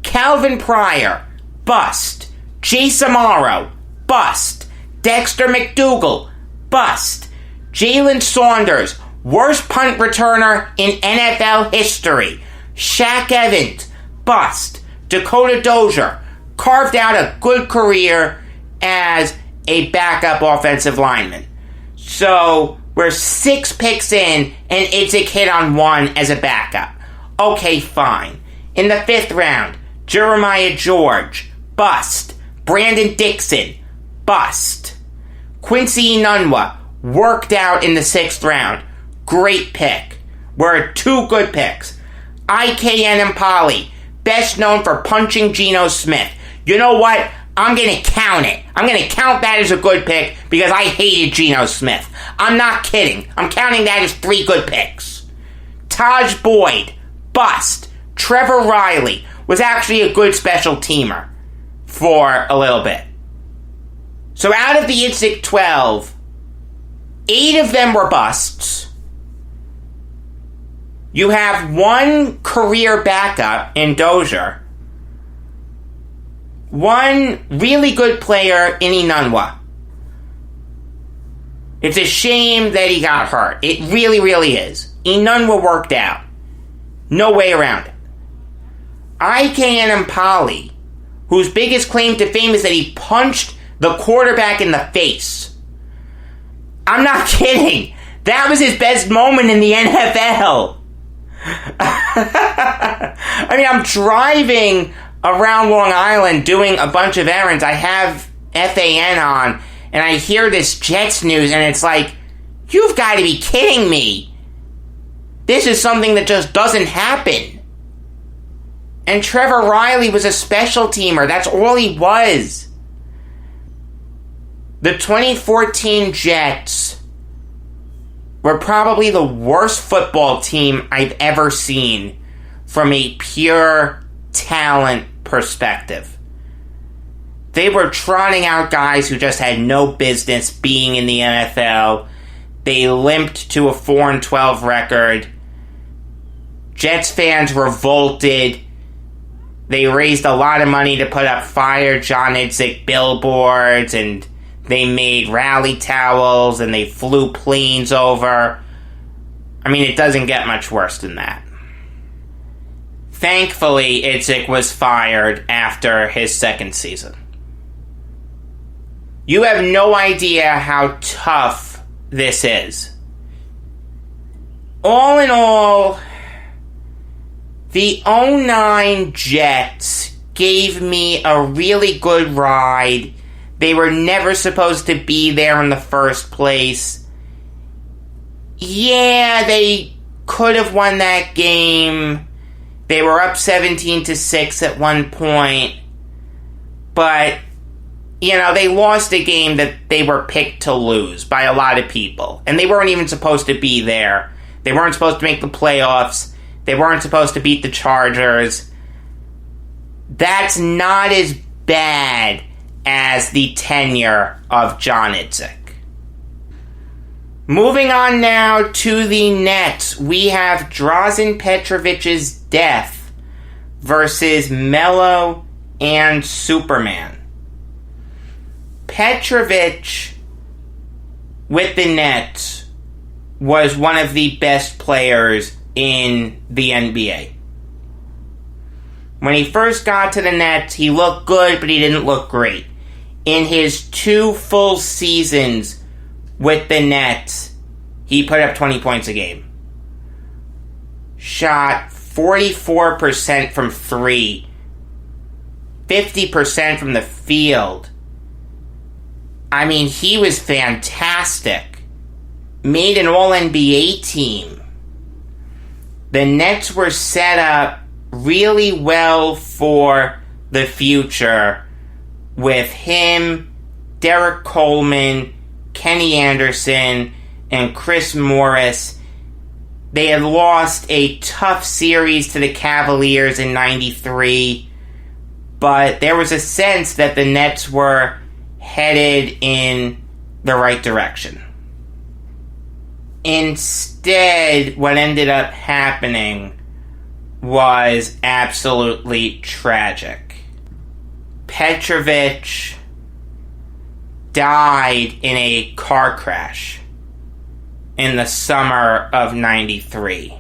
Calvin Pryor, bust. Jace Amaro, bust. Dexter McDougal, bust. Jalen Saunders, worst punt returner in NFL history. Shaq Evans, bust. Dakota Dozier, carved out a good career as a backup offensive lineman. So, we're 6 picks in, and Idzik hit on 1 as a backup. Okay, fine. In the 5th round, Jeremiah George, bust. Brandon Dixon, bust. Quincy Enunwa, worked out in the 6th round. Great pick. Were 2 good picks. IKN Impali, best known for punching Geno Smith. You know what? I'm going to count it. I'm going to count that as a good pick because I hated Geno Smith. I'm not kidding. I'm counting that as 3 good picks. Taj Boyd, bust. Trevor Riley was actually a good special teamer for a little bit. So out of the Idzik 12, 8 of them were busts. You have 1 career backup in Dozier. 1 really good player in Enunwa. It's a shame that he got hurt. It really, really is. Enunwa worked out. No way around it. IKN Impali, whose biggest claim to fame is that he punched the quarterback in the face. I'm not kidding. That was his best moment in the NFL. I mean, I'm driving around Long Island doing a bunch of errands. I have FAN on, and I hear this Jets news, and it's like, you've got to be kidding me. This is something that just doesn't happen. And Trevor Riley was a special teamer. That's all he was. The 2014 Jets were probably the worst football team I've ever seen from a pure talent perspective. They were trotting out guys who just had no business being in the NFL. They limped to a 4-12 record. Jets fans revolted. They raised a lot of money to put up Fire John Idzik billboards, and they made rally towels, and they flew planes over. I mean, it doesn't get much worse than that. Thankfully, Idzik was fired after his 2nd season. You have no idea how tough this is. All in all, the 09 Jets gave me a really good ride. They were never supposed to be there in the first place. Yeah, they could have won that game. They were up 17-6 at one point. But, you know, they lost a game that they were picked to lose by a lot of people. And they weren't even supposed to be there. They weren't supposed to make the playoffs. They weren't supposed to beat the Chargers. That's not as bad as the tenure of John Idzik. Moving on now to the Nets, we have Drazen Petrovic's death versus Melo and Superman. Petrovic, with the Nets, was one of the best players in the NBA. When he first got to the Nets, he looked good, but he didn't look great. In his 2 full seasons with the Nets, he put up 20 points a game. Shot 44% from 3. 50% from the field. I mean, he was fantastic. Made an All-NBA team. The Nets were set up really well for the future with him, Derek Coleman, Kenny Anderson, and Chris Morris. They had lost a tough series to the Cavaliers in '93, but there was a sense that the Nets were headed in the right direction. Instead, what ended up happening was absolutely tragic. Petrovic died in a car crash in the summer of '93.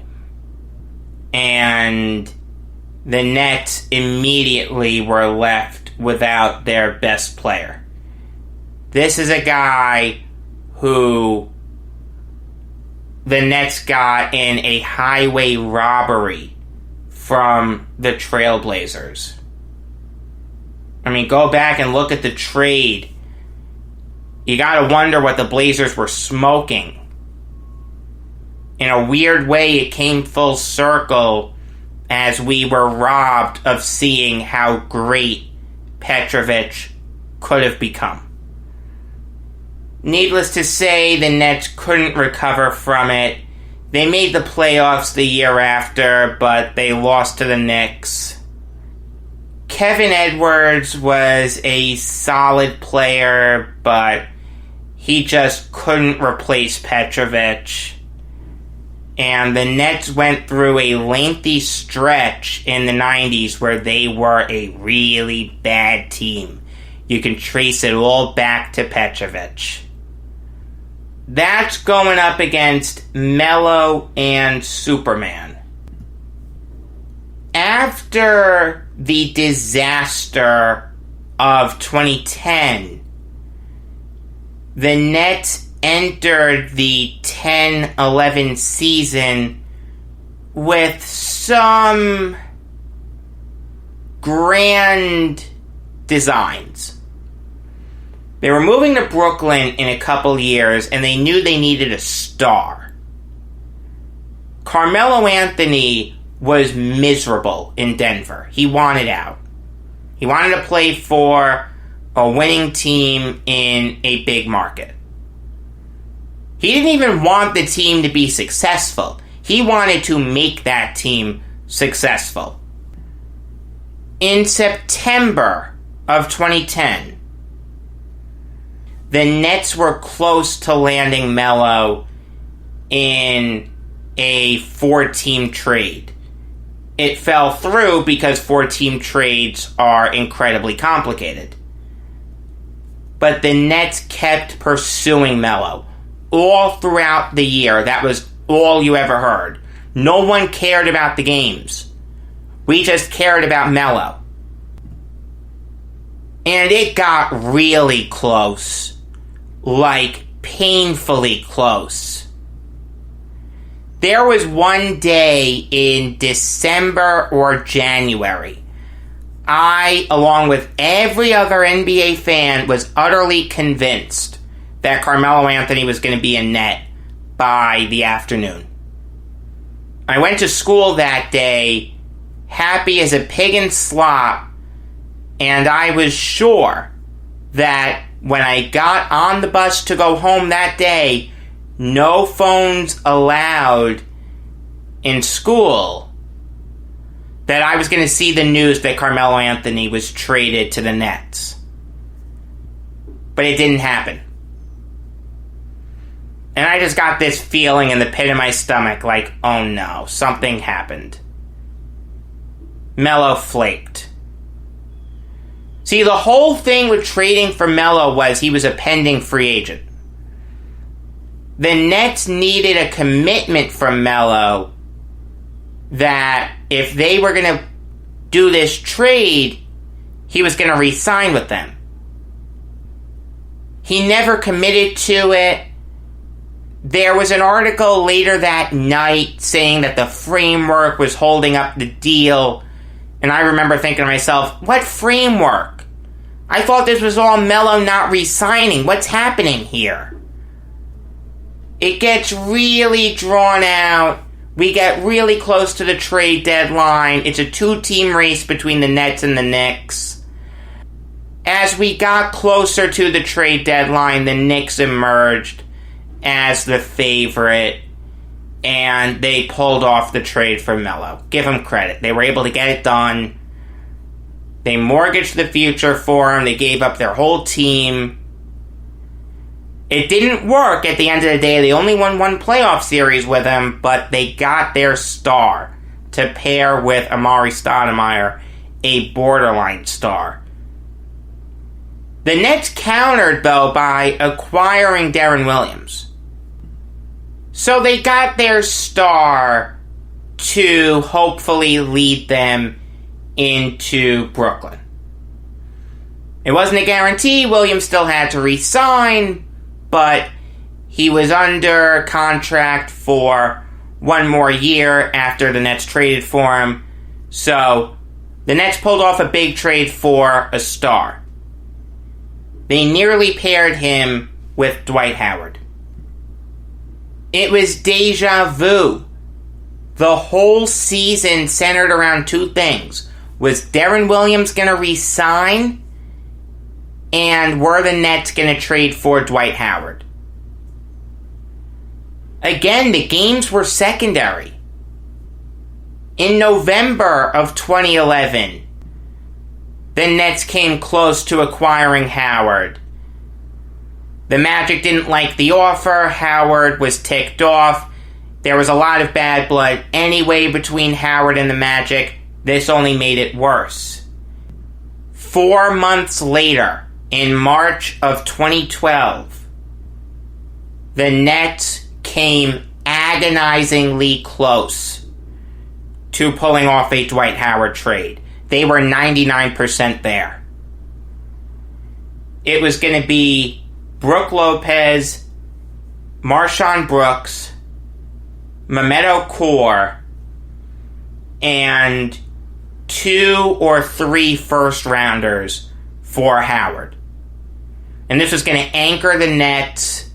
And the Nets immediately were left without their best player. This is a guy who the Nets got in a highway robbery from the Trailblazers. I mean, go back and look at the trade. You gotta wonder what the Blazers were smoking. In a weird way, it came full circle as we were robbed of seeing how great Petrovic could have become. Needless to say, the Nets couldn't recover from it. They made the playoffs the year after, but they lost to the Knicks. Kevin Edwards was a solid player, but he just couldn't replace Petrovic. And the Nets went through a lengthy stretch in the 90s where they were a really bad team. You can trace it all back to Petrovic. That's going up against Melo and Superman. After the disaster of 2010, the Nets entered the 10-11 season with some grand designs. They were moving to Brooklyn in a couple years, and they knew they needed a star. Carmelo Anthony was miserable in Denver. He wanted out. He wanted to play for a winning team in a big market. He didn't even want the team to be successful. He wanted to make that team successful. In September of 2010, the Nets were close to landing Melo in a 4-team trade. It fell through because 4-team trades are incredibly complicated. But the Nets kept pursuing Melo all throughout the year. That was all you ever heard. No one cared about the games. We just cared about Melo. And it got really close. Like, painfully close. There was one day in December or January, I, along with every other NBA fan, was utterly convinced that Carmelo Anthony was going to be a Net by the afternoon. I went to school that day, happy as a pig in slop, and I was sure that when I got on the bus to go home that day, no phones allowed in school, that I was going to see the news that Carmelo Anthony was traded to the Nets. But it didn't happen. And I just got this feeling in the pit of my stomach like, oh no, something happened. Melo flaked. See, the whole thing with trading for Melo was he was a pending free agent. The Nets needed a commitment from Melo that if they were going to do this trade, he was going to re-sign with them. He never committed to it. There was an article later that night saying that the framework was holding up the deal. And I remember thinking to myself, what framework? I thought this was all Melo not re-signing. What's happening here? It gets really drawn out. We get really close to the trade deadline. It's a 2-team race between the Nets and the Knicks. As we got closer to the trade deadline, the Knicks emerged as the favorite, and they pulled off the trade for Melo. Give them credit. They were able to get it done. They mortgaged the future for him. They gave up their whole team. It didn't work at the end of the day. They only won one playoff series with him, but they got their star to pair with Amari Stoudemire, a borderline star. The Nets countered, though, by acquiring Deron Williams. So they got their star to hopefully lead them into Brooklyn. It wasn't a guarantee. Williams still had to re-sign, but he was under contract for one more year after the Nets traded for him. So the Nets pulled off a big trade for a star. They nearly paired him with Dwight Howard. It was deja vu. The whole season centered around two things. Was Deron Williams going to re-sign? And were the Nets going to trade for Dwight Howard? Again, the games were secondary. In November of 2011, the Nets came close to acquiring Howard. The Magic didn't like the offer. Howard was ticked off. There was a lot of bad blood anyway between Howard and the Magic. This only made it worse. 4 months later, in March of 2012, the Nets came agonizingly close to pulling off a Dwight Howard trade. They were 99% there. It was going to be Brook Lopez, Marshawn Brooks, Mehmet Okur, and 2 or 3 first-rounders for Howard. And this was going to anchor the Nets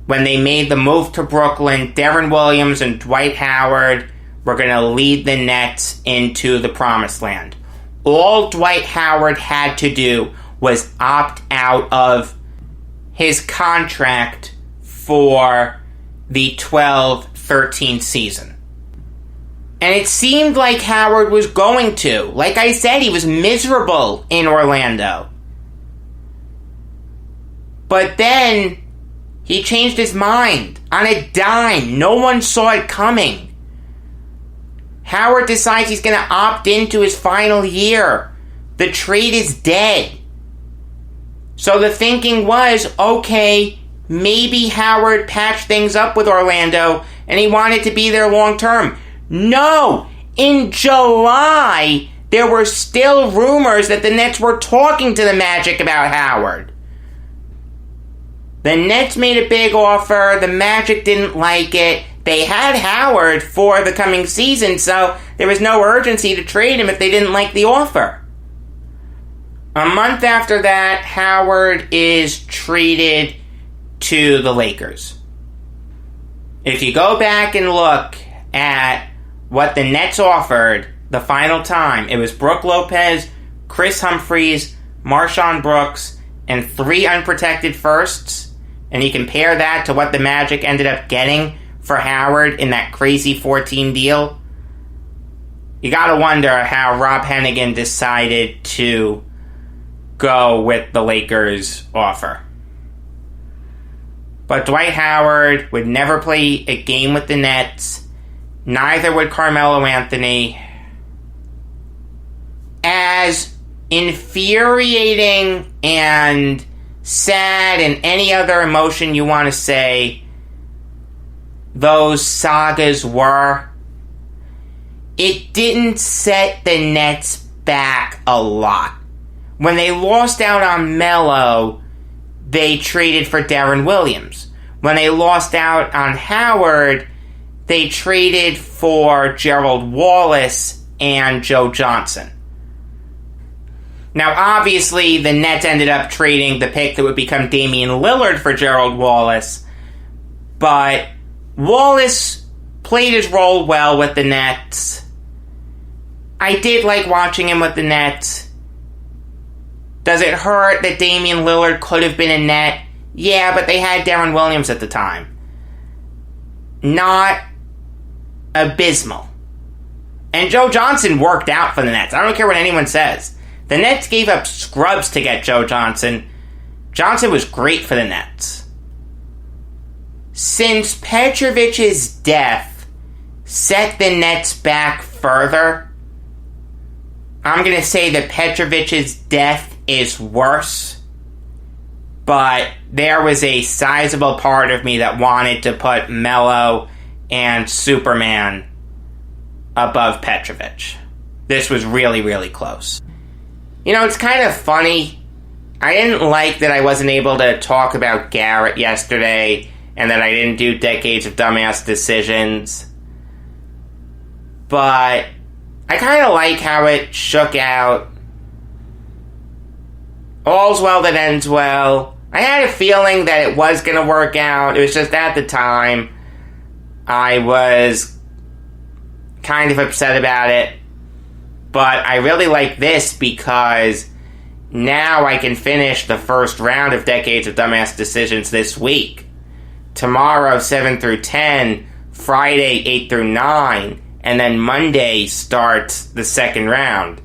when they made the move to Brooklyn. Deron Williams and Dwight Howard were going to lead the Nets into the promised land. All Dwight Howard had to do was opt out of his contract for the 12-13 season. And it seemed like Howard was going to. Like I said, he was miserable in Orlando. But then he changed his mind on a dime. No one saw it coming. Howard decides he's going to opt into his final year. The trade is dead. So the thinking was, okay, maybe Howard patched things up with Orlando and he wanted to be there long term. No! In July, there were still rumors that the Nets were talking to the Magic about Howard. The Nets made a big offer. The Magic didn't like it. They had Howard for the coming season, so there was no urgency to trade him if they didn't like the offer. A month after that, Howard is traded to the Lakers. If you go back and look at what the Nets offered the final time, it was Brook Lopez, Chris Humphries, Marshawn Brooks, and 3 unprotected firsts. And you compare that to what the Magic ended up getting for Howard in that crazy 14 deal. You gotta wonder how Rob Hennigan decided to go with the Lakers' offer. But Dwight Howard would never play a game with the Nets. Neither would Carmelo Anthony. As infuriating and sad and any other emotion you want to say those sagas were, it didn't set the Nets back a lot. When they lost out on Melo, they traded for Deron Williams. When they lost out on Howard, they traded for Gerald Wallace and Joe Johnson. Now, obviously, the Nets ended up trading the pick that would become Damian Lillard for Gerald Wallace, but Wallace played his role well with the Nets. I did like watching him with the Nets. Does it hurt that Damian Lillard could have been a Net? Yeah, but they had Deron Williams at the time. Not abysmal. And Joe Johnson worked out for the Nets. I don't care what anyone says. The Nets gave up scrubs to get Joe Johnson. Johnson was great for the Nets. Since Petrovic's death set the Nets back further, I'm going to say that Petrovic's death is worse, but there was a sizable part of me that wanted to put Melo and Superman above Petrovic. This was really, really close. You know, it's kind of funny. I didn't like that I wasn't able to talk about Garrett yesterday and that I didn't do Decades of Dumbass Decisions. But I kind of like how it shook out. All's well that ends well. I had a feeling that it was going to work out. It was just at the time I was kind of upset about it. But I really like this because now I can finish the first round of Decades of Dumbass Decisions this week. Tomorrow, 7 through 10. Friday, 8 through 9. And then Monday starts the second round,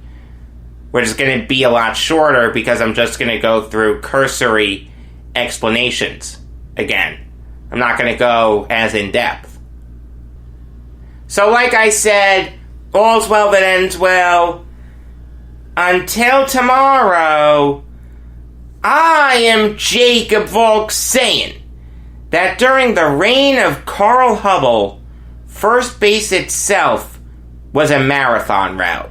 which is going to be a lot shorter because I'm just going to go through cursory explanations again. I'm not going to go as in-depth. So like I said, all's well that ends well. Until tomorrow, I am Jacob Valk saying that during the reign of Carl Hubble, first base itself was a marathon route.